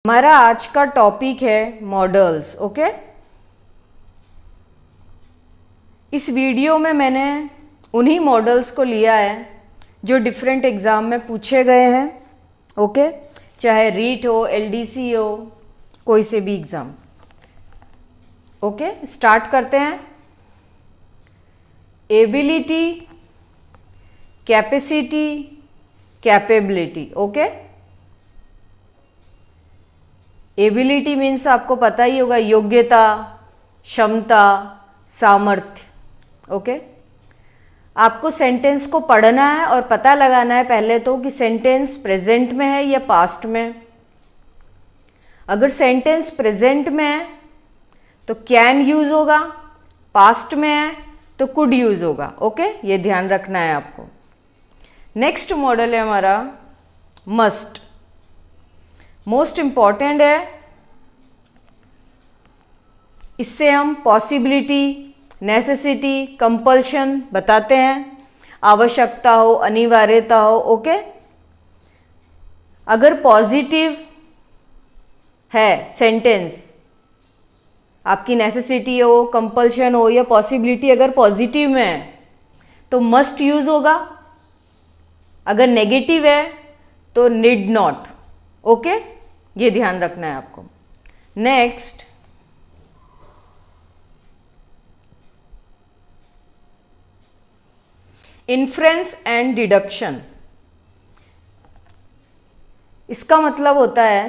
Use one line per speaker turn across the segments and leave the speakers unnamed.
हमारा आज का टॉपिक है मॉडल्स। ओके, इस वीडियो में मैंने उन्हीं मॉडल्स को लिया है जो डिफरेंट एग्ज़ाम में पूछे गए हैं। ओके, चाहे रीट हो, एलडीसी हो, कोई से भी एग्ज़ाम। ओके, स्टार्ट करते हैं। Ability, capacity, capability. Okay, ability means आपको पता ही होगा, योग्यता, क्षमता, सामर्थ्य। ओके, आपको सेंटेंस को पढ़ना है और पता लगाना है पहले तो कि सेंटेंस प्रेजेंट में है या पास्ट में। अगर सेंटेंस प्रेजेंट में है तो कैन यूज होगा, पास्ट में है तो कुड यूज होगा। ओके, ये ध्यान रखना है आपको। नेक्स्ट मॉडल है हमारा मस्ट। मोस्ट इंपॉर्टेंट है, इससे हम पॉसिबिलिटी, नेसेसिटी, कंपल्शन बताते हैं, आवश्यकता हो, अनिवार्यता हो। ओके, अगर पॉजिटिव है सेंटेंस, आपकी नेसेसिटी हो, कंपल्शन हो या पॉसिबिलिटी अगर पॉजिटिव में है तो मस्ट यूज होगा। अगर नेगेटिव है तो नीड नॉट। ओके, ये ध्यान रखना है आपको। Next, inference and deduction. इसका मतलब होता है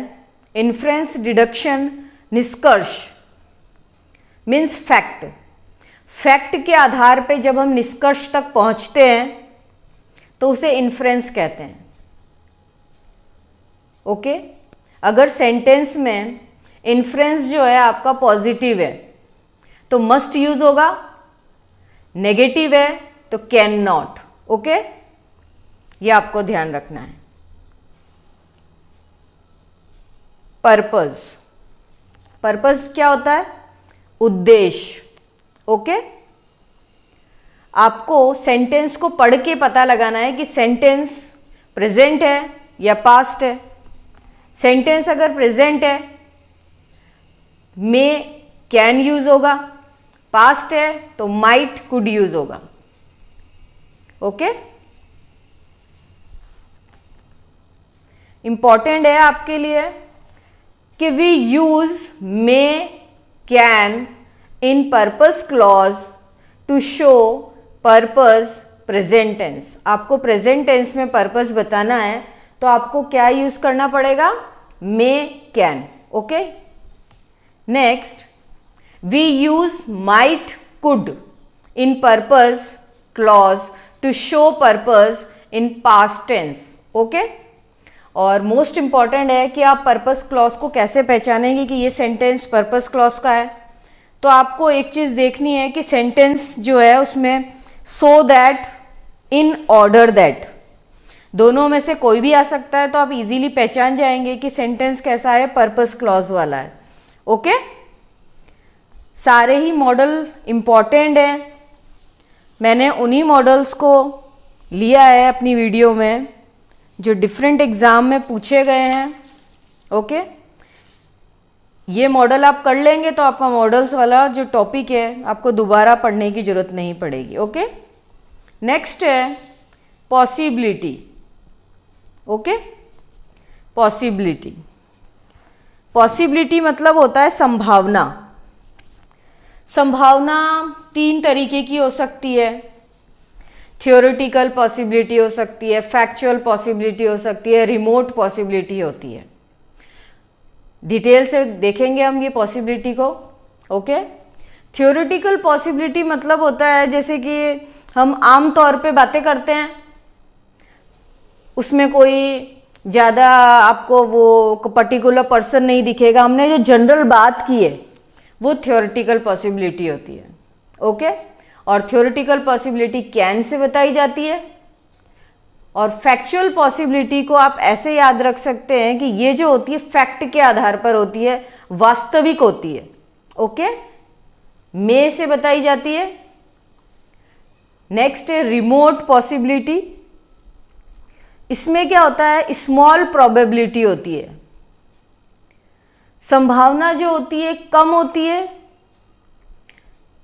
इन्फ्रेंस, डिडक्शन, निष्कर्ष मीन्स फैक्ट। फैक्ट के आधार पे जब हम निष्कर्ष तक पहुंचते हैं तो उसे इन्फ्रेंस कहते हैं। ओके, अगर सेंटेंस में इन्फ्रेंस जो है आपका पॉजिटिव है तो मस्ट यूज होगा, नेगेटिव है तो कैन नॉट। ओके, ये आपको ध्यान रखना है। पर्पस, पर्पस क्या होता है? उद्देश्य। ओके, आपको सेंटेंस को पढ़ के पता लगाना है कि सेंटेंस प्रेजेंट है या पास्ट है। सेंटेंस अगर प्रेजेंट है मे, कैन यूज होगा, पास्ट है तो माइट, कुड यूज होगा। ओके, इंपॉर्टेंट है आपके लिए कि we use may, can in purpose clause to show purpose present tense. आपको प्रेजेंट टेंस में पर्पस बताना है तो आपको क्या यूज करना पड़ेगा? May, can. Okay, next, we use might, could in purpose clause to show purpose in past tense. Okay, और मोस्ट इंपॉर्टेंट है कि आप पर्पस क्लॉज को कैसे पहचानेंगे कि ये सेंटेंस पर्पस क्लॉज का है। तो आपको एक चीज देखनी है कि सेंटेंस जो है उसमें so that, in order that, दोनों में से कोई भी आ सकता है तो आप इजीली पहचान जाएंगे कि सेंटेंस कैसा है, पर्पस क्लॉज वाला है। ओके, सारे ही मॉडल इंपॉर्टेंट है। मैंने उन्हीं मॉडल्स को लिया है अपनी वीडियो में जो डिफरेंट एग्जाम में पूछे गए हैं। ओके, ये मॉडल आप कर लेंगे तो आपका मॉडल्स वाला जो टॉपिक है आपको दोबारा पढ़ने की जरूरत नहीं पड़ेगी। ओके, नेक्स्ट है पॉसिबिलिटी। ओके, पॉसिबिलिटी, पॉसिबिलिटी मतलब होता है संभावना। संभावना तीन तरीके की हो सकती है। थियोरेटिकल पॉसिबिलिटी हो सकती है, फैक्चुअल पॉसिबिलिटी हो सकती है, रिमोट पॉसिबिलिटी होती है। डिटेल से देखेंगे हम ये पॉसिबिलिटी को। ओके, थियोरेटिकल पॉसिबिलिटी मतलब होता है जैसे कि हम आम तौर पे बातें करते हैं, उसमें कोई ज़्यादा आपको वो पर्टिकुलर पर्सन नहीं दिखेगा, हमने जो जनरल बात की है वो थियोरेटिकल पॉसिबिलिटी होती है। ओके, और थियोरेटिकल पॉसिबिलिटी कैन से बताई जाती है। और फैक्चुअल पॉसिबिलिटी को आप ऐसे याद रख सकते हैं कि ये जो होती है फैक्ट के आधार पर होती है, वास्तविक होती है। ओके, मे से बताई जाती है। नेक्स्ट है रिमोट पॉसिबिलिटी। इसमें क्या होता है, स्मॉल प्रोबेबिलिटी होती है। संभावना जो होती है कम होती है,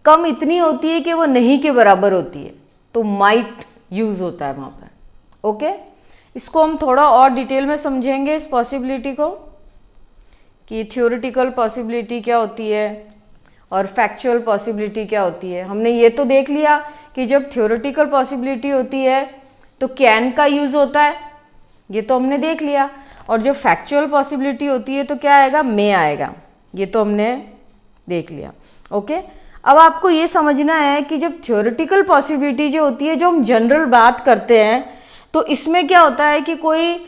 कम इतनी होती है कि वो नहीं के बराबर होती है, तो माइट यूज होता है वहां पर। ओके, इसको हम थोड़ा और डिटेल में समझेंगे इस पॉसिबिलिटी को, कि थ्योरेटिकल पॉसिबिलिटी क्या होती है और फैक्चुअल पॉसिबिलिटी क्या होती है। हमने ये तो देख लिया कि जब थ्योरेटिकल पॉसिबिलिटी होती है तो कैन का यूज होता है, ये तो हमने देख लिया, और जब फैक्चुअल पॉसिबिलिटी होती है तो क्या आएगा, मे आएगा, ये तो हमने देख लिया। ओके, अब आपको ये समझना है कि जब थ्योरेटिकल पॉसिबिलिटी जो होती है, जो हम जनरल बात करते हैं, तो इसमें क्या होता है कि कोई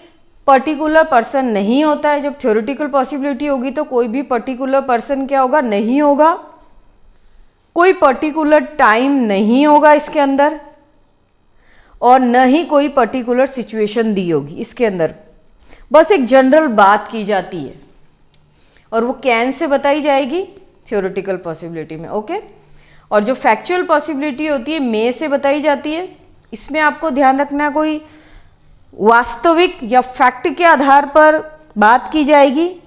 पर्टिकुलर पर्सन नहीं होता है। जब थ्योरेटिकल पॉसिबिलिटी होगी तो कोई भी पर्टिकुलर पर्सन क्या होगा, नहीं होगा, कोई पर्टिकुलर टाइम नहीं होगा इसके अंदर, और न ही कोई पर्टिकुलर सिचुएशन दी होगी इसके अंदर। बस एक जनरल बात की जाती है और वो कैन से बताई जाएगी थ्योरेटिकल पॉसिबिलिटी में। ओके, और जो फैक्चुअल पॉसिबिलिटी होती है मे से बताई जाती है। इसमें आपको ध्यान रखना, कोई वास्तविक या फैक्ट के आधार पर बात की जाएगी।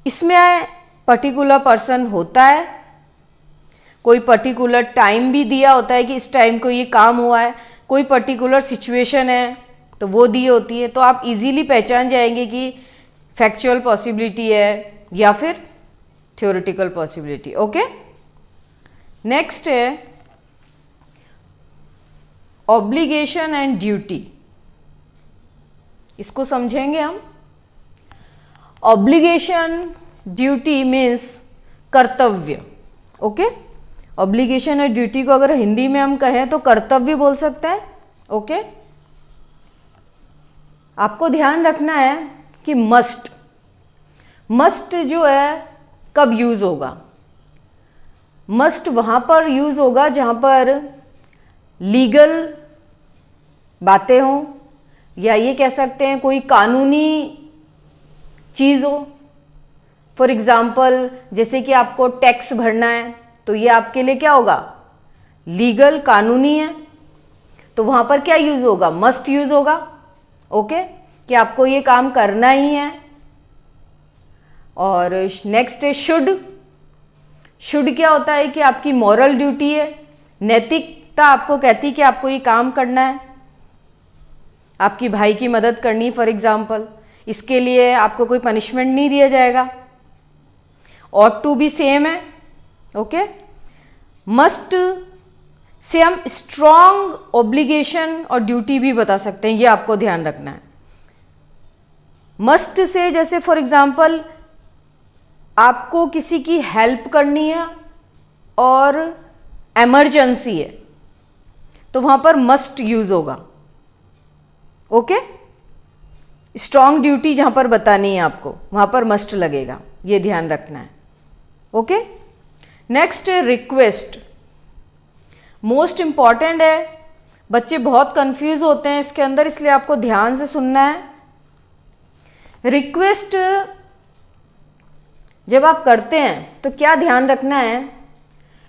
इसमें पर्टिकुलर पर्सन होता है, कोई पर्टिकुलर टाइम भी दिया होता है कि इस टाइम को ये काम हुआ है, कोई पर्टिकुलर सिचुएशन है तो वो दी होती है, तो आप इजीली पहचान जाएंगे कि फैक्चुअल पॉसिबिलिटी है या फिर थ्योरेटिकल पॉसिबिलिटी। ओके, नेक्स्ट है ऑब्लिगेशन एंड ड्यूटी। इसको समझेंगे हम। ऑब्लिगेशन ड्यूटी मीन्स कर्तव्य। ओके, ऑब्लिगेशन और ड्यूटी को अगर हिंदी में हम कहें तो कर्तव्य बोल सकते हैं। ओके, आपको ध्यान रखना है कि मस्ट जो है कब यूज होगा। मस्ट वहां पर यूज होगा जहां पर लीगल बातें हों, या ये कह सकते हैं कोई कानूनी चीज हो। फॉर एग्जाम्पल, जैसे कि आपको टैक्स भरना है तो ये आपके लिए क्या होगा, लीगल, कानूनी है, तो वहां पर क्या यूज होगा, मस्ट यूज होगा। ओके, कि आपको ये काम करना ही है। और नेक्स्ट है शुड। शुड क्या होता है कि आपकी मॉरल ड्यूटी है, नैतिकता आपको कहती है कि आपको ये काम करना है, आपकी भाई की मदद करनी फॉर एग्जाम्पल, इसके लिए आपको कोई पनिशमेंट नहीं दिया जाएगा। ऑट टू भी सेम है। ओके, मस्ट से हम स्ट्रॉन्ग ऑब्लिगेशन और ड्यूटी भी बता सकते हैं, ये आपको ध्यान रखना है। मस्ट से जैसे फॉर एग्जाम्पल आपको किसी की हेल्प करनी है और इमरजेंसी है, तो वहां पर मस्ट यूज होगा। ओके, स्ट्रॉन्ग ड्यूटी जहां पर बतानी है आपको, वहां पर मस्ट लगेगा, ये ध्यान रखना है। ओके, नेक्स्ट है रिक्वेस्ट। मोस्ट इंपॉर्टेंट है, बच्चे बहुत कंफ्यूज होते हैं इसके अंदर, इसलिए आपको ध्यान से सुनना है। रिक्वेस्ट जब आप करते हैं तो क्या ध्यान रखना है,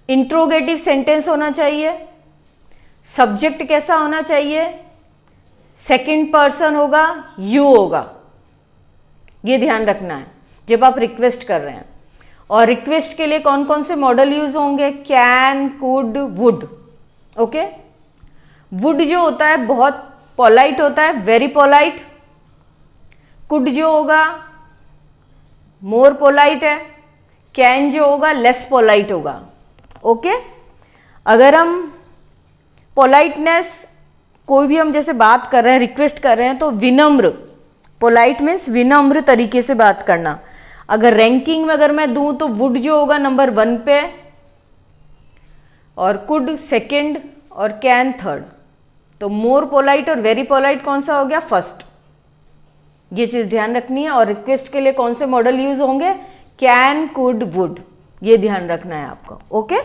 इंट्रोगेटिव सेंटेंस होना चाहिए, सब्जेक्ट कैसा होना चाहिए, सेकंड पर्सन होगा, यू होगा, ये ध्यान रखना है जब आप रिक्वेस्ट कर रहे हैं। और रिक्वेस्ट के लिए कौन कौन से मॉडल यूज होंगे, can, could, would. Okay, would जो होता है बहुत पोलाइट होता है, वेरी पोलाइट। कुड जो होगा मोर पोलाइट है, कैन जो होगा लेस पोलाइट होगा। ओके, अगर हम पोलाइटनेस कोई भी हम जैसे बात कर रहे हैं, रिक्वेस्ट कर रहे हैं, तो विनम्र, पोलाइट मीन्स विनम्र तरीके से बात करना। अगर रैंकिंग में अगर मैं दूं तो वुड जो होगा नंबर 1 पे, और कुड सेकंड और कैन थर्ड। तो मोर पोलाइट और वेरी पोलाइट कौन सा हो गया, फर्स्ट। ये चीज ध्यान रखनी है। और रिक्वेस्ट के लिए कौन से मॉडल यूज होंगे, कैन, कुड, वुड, ये ध्यान रखना है आपको। ओके,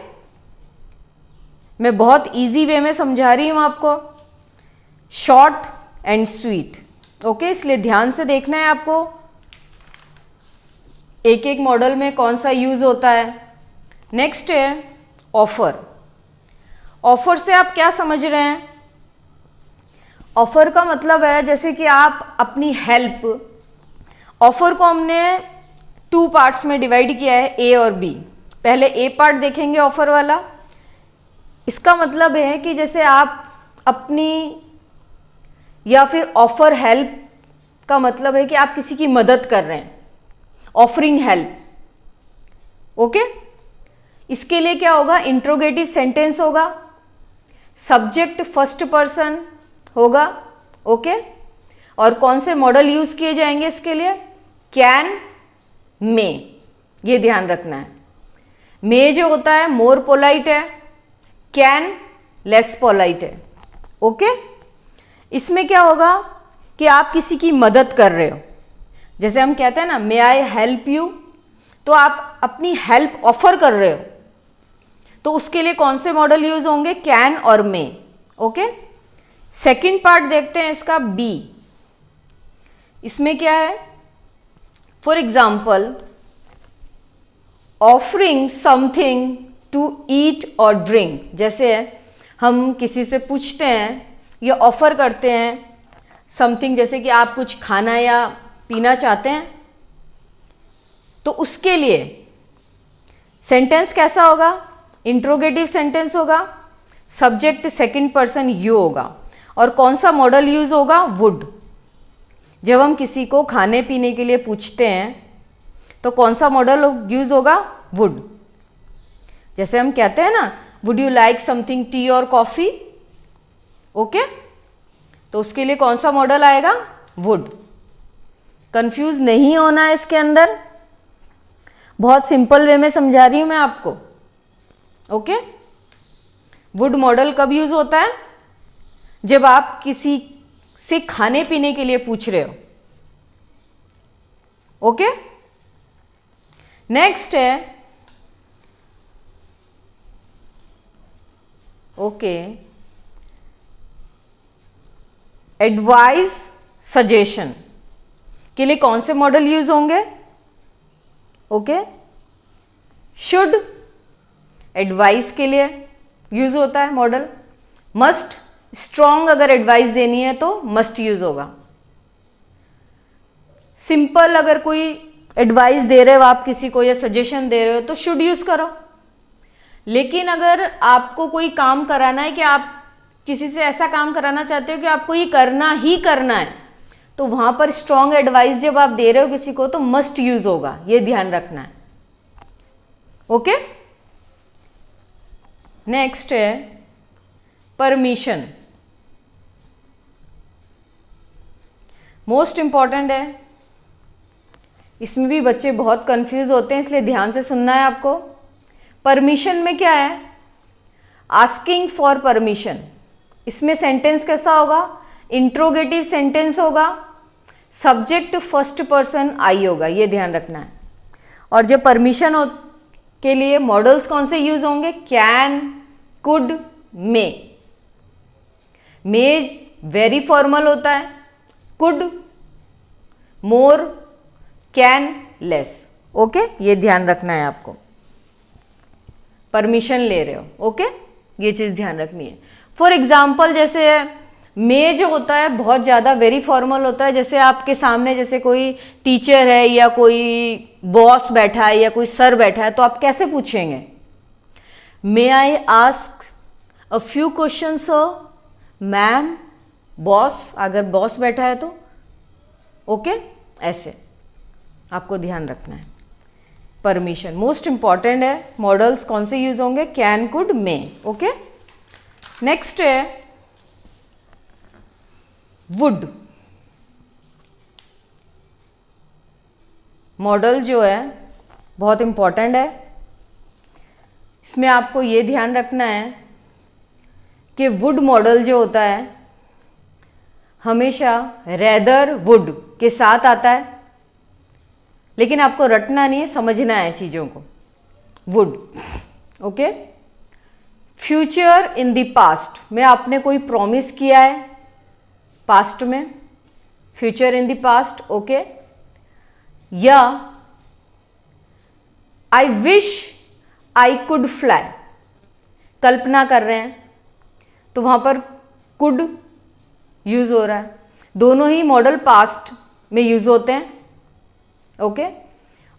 मैं बहुत इजी वे में समझा रही हूं आपको, शॉर्ट एंड स्वीट। ओके, इसलिए ध्यान से देखना है आपको एक एक मॉडल में कौन सा यूज होता है। नेक्स्ट है ऑफर। ऑफर से आप क्या समझ रहे हैं, ऑफर का मतलब है जैसे कि आप अपनी हेल्प, ऑफर को हमने 2 पार्ट्स में डिवाइड किया है, ए और बी। पहले ए पार्ट देखेंगे ऑफर वाला। इसका मतलब है कि जैसे आप अपनी या फिर ऑफर हेल्प का मतलब है कि आप किसी की मदद कर रहे हैं, ऑफरिंग हेल्प। ओके, इसके लिए क्या होगा, इंट्रोगेटिव सेंटेंस होगा, सब्जेक्ट फर्स्ट पर्सन होगा। ओके, और कौन से मॉडल यूज किए जाएंगे इसके लिए, कैन, मे, ये ध्यान रखना है। मे जो होता है मोर पोलाइट है, कैन लेस पोलाइट है। ओके, इसमें क्या होगा कि आप किसी की मदद कर रहे हो, जैसे हम कहते हैं ना मे आई हेल्प यू, तो आप अपनी हेल्प ऑफर कर रहे हो, तो उसके लिए कौन से मॉडल यूज होंगे, कैन और मे। ओके, सेकंड पार्ट देखते हैं इसका, बी। इसमें क्या है, for example offering something to eat और ड्रिंक। जैसे हम किसी से पूछते हैं या ऑफर करते हैं समथिंग, जैसे कि आप कुछ खाना या पीना चाहते हैं, तो उसके लिए सेंटेंस कैसा होगा, इंट्रोगेटिव सेंटेंस होगा, सब्जेक्ट सेकंड पर्सन यू होगा, और कौन सा मॉडल यूज होगा, वुड। जब हम किसी को खाने पीने के लिए पूछते हैं तो कौन सा मॉडल यूज होगा, वुड। जैसे हम कहते हैं ना would you like something T और कॉफी। ओके, तो उसके लिए कौन सा मॉडल आएगा, वुड। कंफ्यूज नहीं होना है इसके अंदर, बहुत सिंपल वे में समझा रही हूं मैं आपको। ओके, वुड मॉडल कब यूज होता है, जब आप किसी से खाने पीने के लिए पूछ रहे हो। ओके, नेक्स्ट है, ओके, एडवाइस सजेशन के लिए कौन से मॉडल यूज होंगे, ओके, शुड एडवाइस के लिए यूज होता है मॉडल, मस्ट स्ट्रॉन्ग अगर एडवाइस देनी है तो मस्ट यूज होगा, सिंपल अगर कोई एडवाइस दे रहे हो आप किसी को या सजेशन दे रहे हो तो शुड यूज करो। लेकिन अगर आपको कोई काम कराना है कि आप किसी से ऐसा काम कराना चाहते हो कि आपको ये करना ही करना है, तो वहां पर स्ट्रॉन्ग एडवाइस जब आप दे रहे हो किसी को तो मस्ट यूज होगा, ये ध्यान रखना है। ओके, नेक्स्ट है परमिशन, मोस्ट इंपॉर्टेंट है। इसमें भी बच्चे बहुत कंफ्यूज होते हैं, इसलिए ध्यान से सुनना है आपको। परमिशन में क्या है, आस्किंग फॉर परमिशन। इसमें सेंटेंस कैसा होगा, इंट्रोगेटिव सेंटेंस होगा, सब्जेक्ट फर्स्ट पर्सन आई होगा, ये ध्यान रखना है। और जब परमिशन के लिए मॉडल्स कौन से यूज होंगे, can, could, may. May very formal होता है, could more, can less. Okay, ये ध्यान रखना है आपको, परमिशन ले रहे हो। ओके, ये चीज ध्यान रखनी है। फॉर एग्जाम्पल जैसे मे जो होता है बहुत ज़्यादा वेरी फॉर्मल होता है, जैसे आपके सामने जैसे कोई टीचर है या कोई बॉस बैठा है या कोई सर बैठा है, तो आप कैसे पूछेंगे, may I ask a few question sir, ma'am, boss, अगर बॉस बैठा है तो। ओके, ऐसे आपको ध्यान रखना है। परमिशन मोस्ट इंपॉर्टेंट है, मॉडल्स कौन से यूज होंगे, can, could, may. Okay, next है वुड। मॉडल जो है बहुत इंपॉर्टेंट है, इसमें आपको ये ध्यान रखना है कि वुड मॉडल जो होता है हमेशा रेदर वुड के साथ आता है, लेकिन आपको रटना नहीं है, समझना है चीज़ों को। Would, okay. Future in the past में आपने कोई प्रॉमिस किया है पास्ट में, future in the past, okay. या I wish I could fly, कल्पना कर रहे हैं तो वहां पर कुड यूज हो रहा है। दोनों ही मॉडल पास्ट में यूज होते हैं, ओके।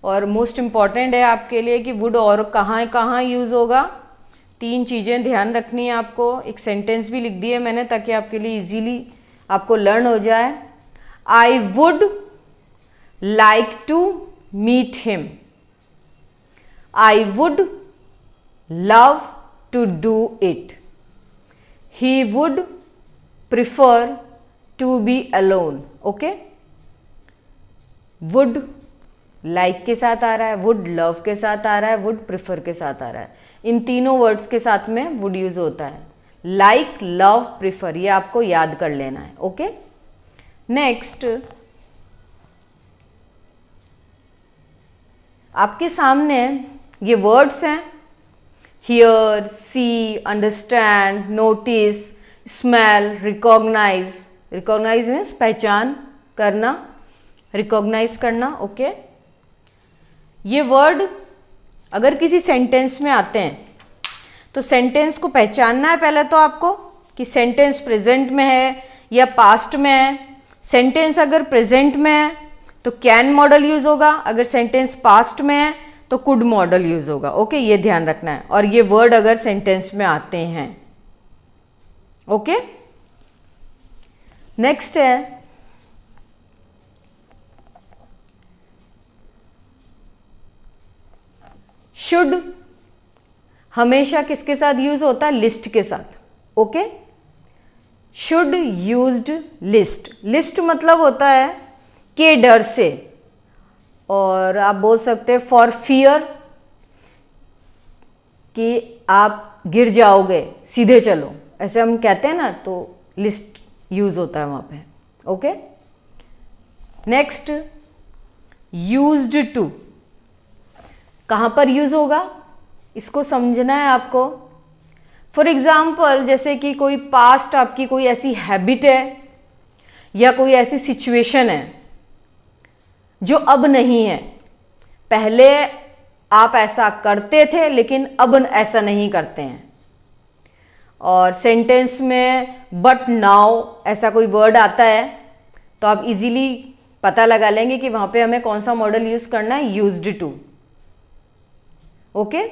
और मोस्ट इम्पॉर्टेंट है आपके लिए कि वुड और कहाँ कहाँ यूज़ होगा। 3 चीज़ें ध्यान रखनी है आपको। एक सेंटेंस भी लिख दी है मैंने ताकि आपके लिए इजीली आपको लर्न हो जाए। I would like to meet him, I would love to do it, he would prefer to be alone. Okay, would like के साथ आ रहा है, वुड लव के साथ आ रहा है, वुड प्रिफर के साथ आ रहा है। इन तीनों वर्ड्स के साथ में वुड यूज होता है। लाइक, लव, प्रिफर, ये आपको याद कर लेना है। ओके, नेक्स्ट आपके सामने ये वर्ड्स हैं, hear, see, understand, notice, smell, recognise. Recognise means पहचान करना, रिकॉग्नाइज करना। ओके, ये वर्ड अगर किसी सेंटेंस में आते हैं तो सेंटेंस को पहचानना है पहले तो आपको कि सेंटेंस प्रेजेंट में है या पास्ट में है। सेंटेंस अगर प्रेजेंट में है तो कैन मॉडल यूज होगा, अगर सेंटेंस पास्ट में है तो कुड मॉडल यूज होगा। ओके, ये ध्यान रखना है। और ये वर्ड अगर सेंटेंस में आते हैं। ओके, नेक्स्ट है शुड। हमेशा किसके साथ यूज होता है? लिस्ट के साथ। Okay, should used list. List मतलब होता है के डर से, और आप बोल सकते हैं फॉर फियर कि आप गिर जाओगे, सीधे चलो, ऐसे हम कहते हैं ना, तो लिस्ट यूज होता है वहां पे। Okay, next used to. कहाँ पर यूज होगा इसको समझना है आपको। फॉर एग्जाम्पल, जैसे कि कोई पास्ट आपकी कोई ऐसी हैबिट है या कोई ऐसी सिचुएशन है जो अब नहीं है। पहले आप ऐसा करते थे लेकिन अब ऐसा नहीं करते हैं। और सेंटेंस में बट नाउ ऐसा कोई वर्ड आता है तो आप इजीली पता लगा लेंगे कि वहां पे हमें कौन सा मॉडल यूज करना है, यूज्ड टू। ओके,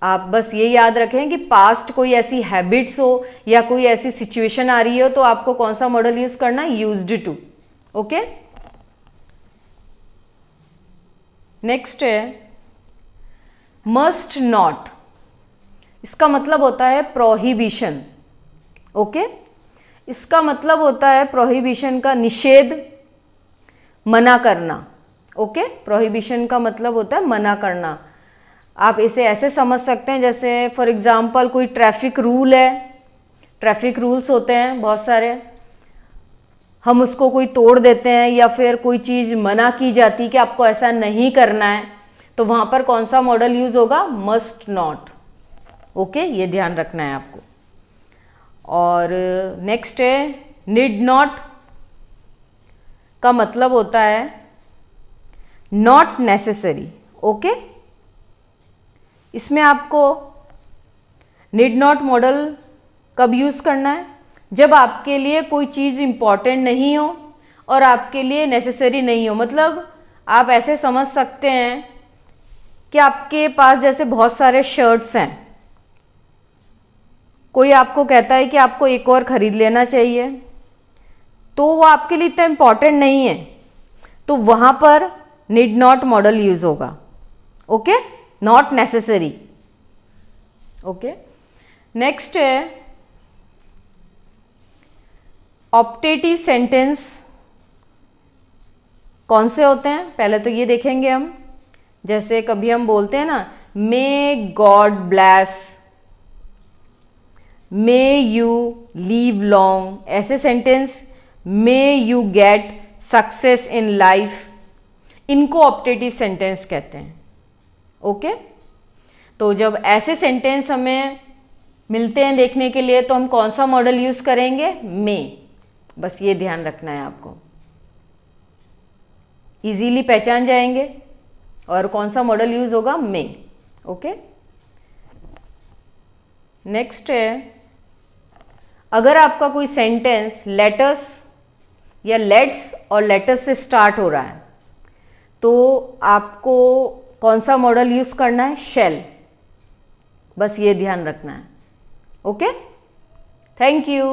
आप बस ये याद रखें कि पास्ट कोई ऐसी हैबिट्स हो या कोई ऐसी सिचुएशन आ रही हो तो आपको कौन सा मॉडल यूज करना है, यूज्ड टू। ओके, नेक्स्ट है मस्ट नॉट। इसका मतलब होता है प्रोहिबिशन। ओके, इसका मतलब होता है प्रोहिबिशन का निषेध, मना करना। ओके, प्रोहिबिशन का मतलब होता है मना करना। आप इसे ऐसे समझ सकते हैं जैसे फॉर एग्जांपल कोई ट्रैफिक रूल है, ट्रैफिक रूल्स होते हैं बहुत सारे, हम उसको कोई तोड़ देते हैं या फिर कोई चीज़ मना की जाती कि आपको ऐसा नहीं करना है, तो वहाँ पर कौन सा मॉडल यूज़ होगा, मस्ट नॉट। ओके, ये ध्यान रखना है आपको। और नेक्स्ट है नीड नॉट। का मतलब होता है नॉट नेसेसरी। ओके, इसमें आपको नीड नॉट मॉडल कब यूज़ करना है, जब आपके लिए कोई चीज़ इंपॉर्टेंट नहीं हो और आपके लिए नेसेसरी नहीं हो। मतलब आप ऐसे समझ सकते हैं कि आपके पास जैसे बहुत सारे शर्ट्स हैं, कोई आपको कहता है कि आपको एक और ख़रीद लेना चाहिए, तो वो आपके लिए इतना इम्पॉर्टेंट नहीं है, तो वहाँ पर नीड नॉट मॉडल यूज़ होगा। Okay, not necessary. Okay, next है ऑप्टेटिव सेंटेंस। कौन से होते हैं पहले तो ये देखेंगे हम। जैसे कभी हम बोलते हैं ना, may God bless, may you live long, ऐसे sentence, may you get success in life, इनको ऑप्टेटिव सेंटेंस कहते हैं। ओके, तो जब ऐसे सेंटेंस हमें मिलते हैं देखने के लिए तो हम कौन सा मॉडल यूज करेंगे, मे। बस ये ध्यान रखना है आपको, इजीली पहचान जाएंगे। और कौन सा मॉडल यूज होगा, मे। ओके, नेक्स्ट है अगर आपका कोई सेंटेंस लेटर्स या लेट्स और लेटर्स से स्टार्ट हो रहा है तो आपको कौन सा मॉडल यूज़ करना है, शैल, बस ये ध्यान रखना है। Okay, thank you.